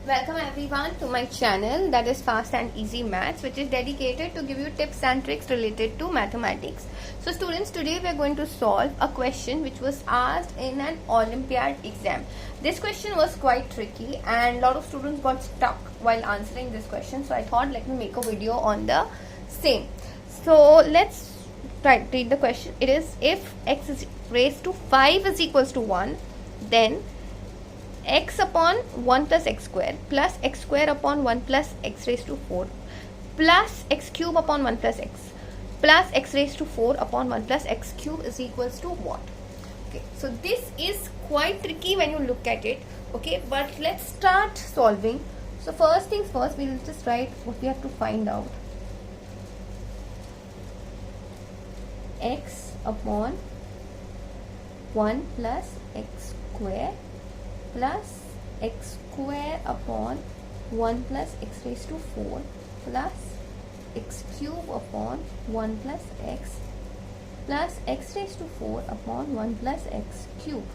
Welcome everyone to my channel, that is Fast and Easy Maths, which is dedicated to give you tips and tricks related to mathematics. So students, today we are going to solve a question which was asked in an Olympiad exam. This question was quite tricky and a lot of students got stuck while answering this question. So I thought let me make a video on the same. So let's read the question. It is, if x is raised to 5 is equals to 1, then x upon 1 plus x square plus x square upon 1 plus x raised to 4 plus x cube upon 1 plus x raised to 4 upon 1 plus x cube is equals to what? Okay, so this is quite tricky when you look at it. Okay, but let's start solving. So first things first, we'll just write what we have to find out. X upon 1 plus x square plus x square upon 1 plus x raised to 4 plus x cube upon 1 plus x raised to 4 upon 1 plus x cube.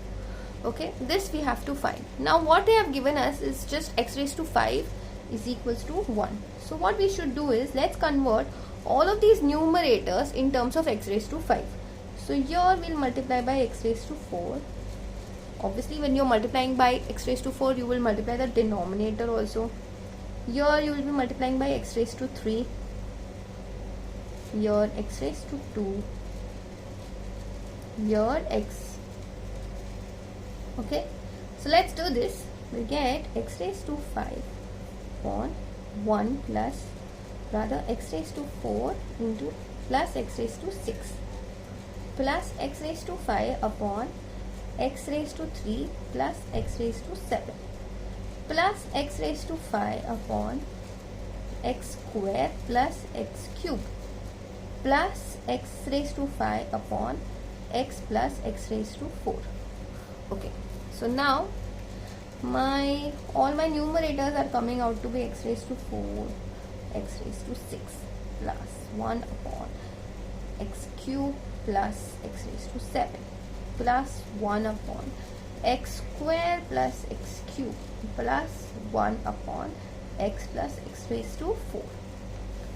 Okay, this we have to find. Now what they have given us is just x raised to 5 is equals to 1. So what we should do is, let's convert all of these numerators in terms of x raised to 5. So here we'll multiply by x raised to 4. Obviously when you're multiplying by x raised to 4, you will multiply the denominator also. Here you will be multiplying by x raised to 3. Here x raised to 2. Here x. Okay, so let's do this. We get x raised to 5 upon 1 plus, rather x raised to 4 into plus x raised to 6 plus x raised to 5 upon x raised to 3 plus x raised to 7 plus x raised to 5 upon x square plus x cube plus x raised to 5 upon x plus x raised to 4. Okay, so now all my numerators are coming out to be x raised to 4, x raised to 6 plus 1 upon x cube plus x raised to 7 plus 1 upon x square plus x cube plus 1 upon x plus x raised to 4.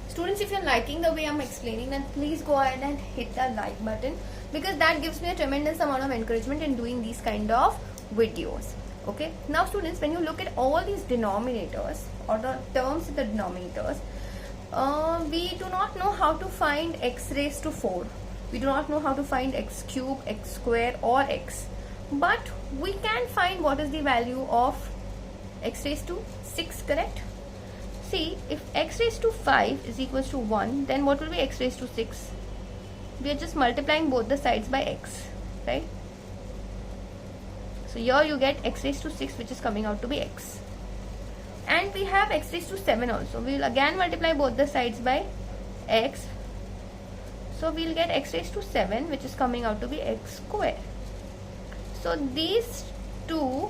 Students, if you're liking the way I'm explaining, then please go ahead and hit the like button, because that gives me a tremendous amount of encouragement in doing these kind of videos. Okay, now students, when you look at all these denominators or the terms in the denominators, we do not know how to find x raised to 4. We do not know how to find x cube, x square or x. But we can find what is the value of x raised to 6, correct? See, if x raised to 5 is equals to 1, then what will be x raised to 6? We are just multiplying both the sides by x, right? So here you get x raised to 6, which is coming out to be x. And we have x raised to 7 also. We will again multiply both the sides by x. So we'll get x raised to 7, which is coming out to be x square. So these two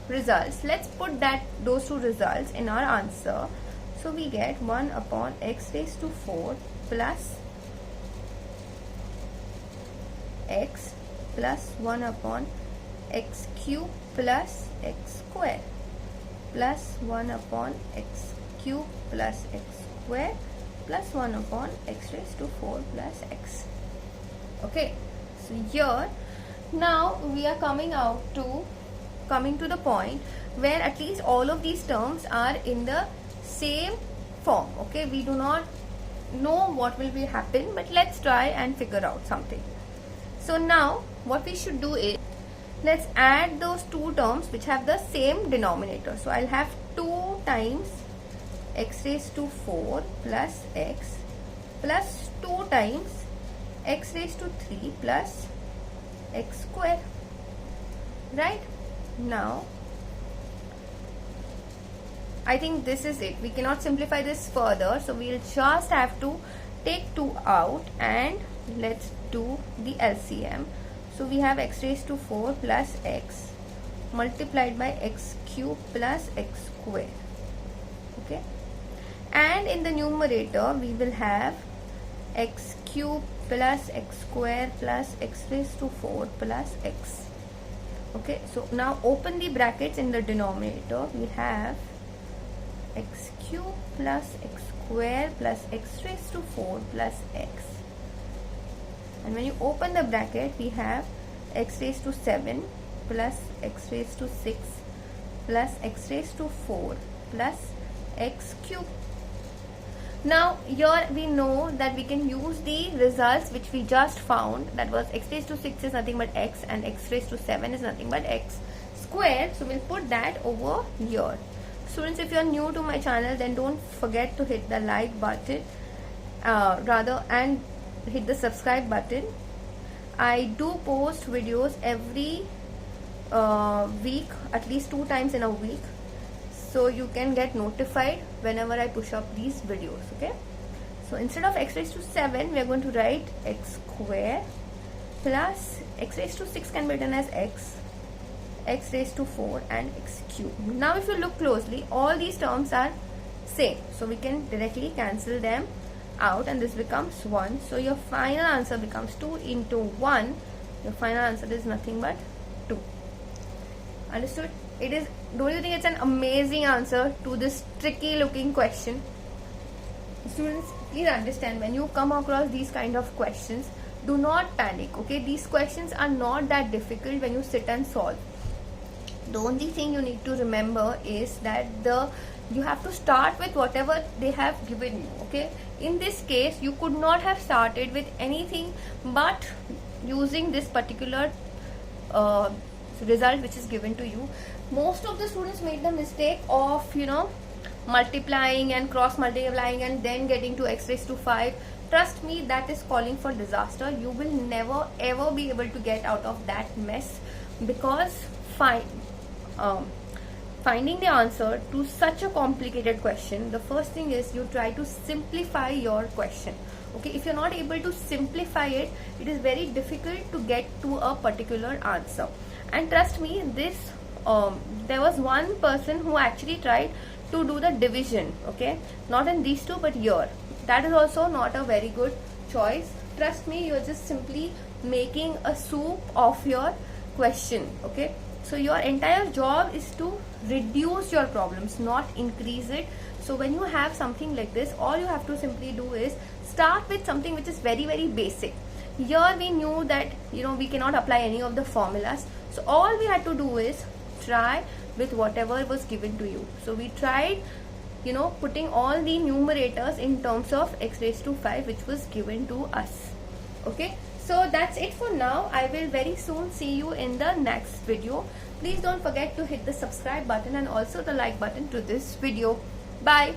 results, let's put those two results in our answer. So we get 1 upon x raised to 4 plus x plus 1 upon x cube plus x square plus 1 upon x cube plus x square plus 1 upon x raised to 4 plus x. Okay, so here now we are coming to the point where at least all of these terms are in the same form. Okay, we do not know what will be happen, but let's try and figure out something. So now what we should do is, let's add those two terms which have the same denominator. So I'll have 2 times x raised to 4 plus x plus 2 times x raised to 3 plus x square. Right? Now I think this is it. We cannot simplify this further, so we'll just have to take 2 out and let's do the LCM. So we have x raised to 4 plus x multiplied by x cube plus x square. Okay, and in the numerator we will have x cube plus x square plus x raised to 4 plus x. Okay, so now open the brackets. In the denominator we have x cube plus x square plus x raised to 4 plus x, and when you open the bracket we have x raised to 7 plus x raised to 6 plus x raised to 4 plus x cube. Now here we know that we can use the results which we just found, that was x raised to 6 is nothing but x and x raised to 7 is nothing but x squared. So we'll put that over here. Students, if you are new to my channel, then don't forget to hit the like button and hit the subscribe button. I do post videos every week, at least 2 times in a week, so you can get notified whenever I push up these videos. Okay, so instead of x raised to 7 we are going to write x square plus x raised to 6 can be written as x raised to 4 and x cube. Now if you look closely, all these terms are same, so we can directly cancel them out and this becomes 1. So your final answer becomes 2 into 1. Your final answer is nothing but 2. Understood? It is. Don't you think it's an amazing answer to this tricky looking question? Students, please understand, when you come across these kind of questions, do not panic. Okay, these questions are not that difficult when you sit and solve. The only thing you need to remember is that you have to start with whatever they have given you. Okay, in this case you could not have started with anything but using this particular result which is given to you. Most of the students made the mistake of multiplying and cross multiplying and then getting to x raised to 5. Trust me, that is calling for disaster. You will never ever be able to get out of that mess, because finding the answer to such a complicated question, the first thing is you try to simplify your question. Okay, if you're not able to simplify it, it is very difficult to get to a particular answer. And trust me, there was one person who actually tried to do the division. Okay, not in these two but here. That is also not a very good choice. Trust me, you're just simply making a soup of your question. Okay, so your entire job is to reduce your problems, not increase it. So when you have something like this, all you have to simply do is start with something which is very very basic. Here we knew that we cannot apply any of the formulas, so all we had to do is try with whatever was given to you. So we tried putting all the numerators in terms of x raised to 5 which was given to us. Okay, so that's it for now. I will very soon see you in the next video. Please don't forget to hit the subscribe button and also the like button to this video. Bye.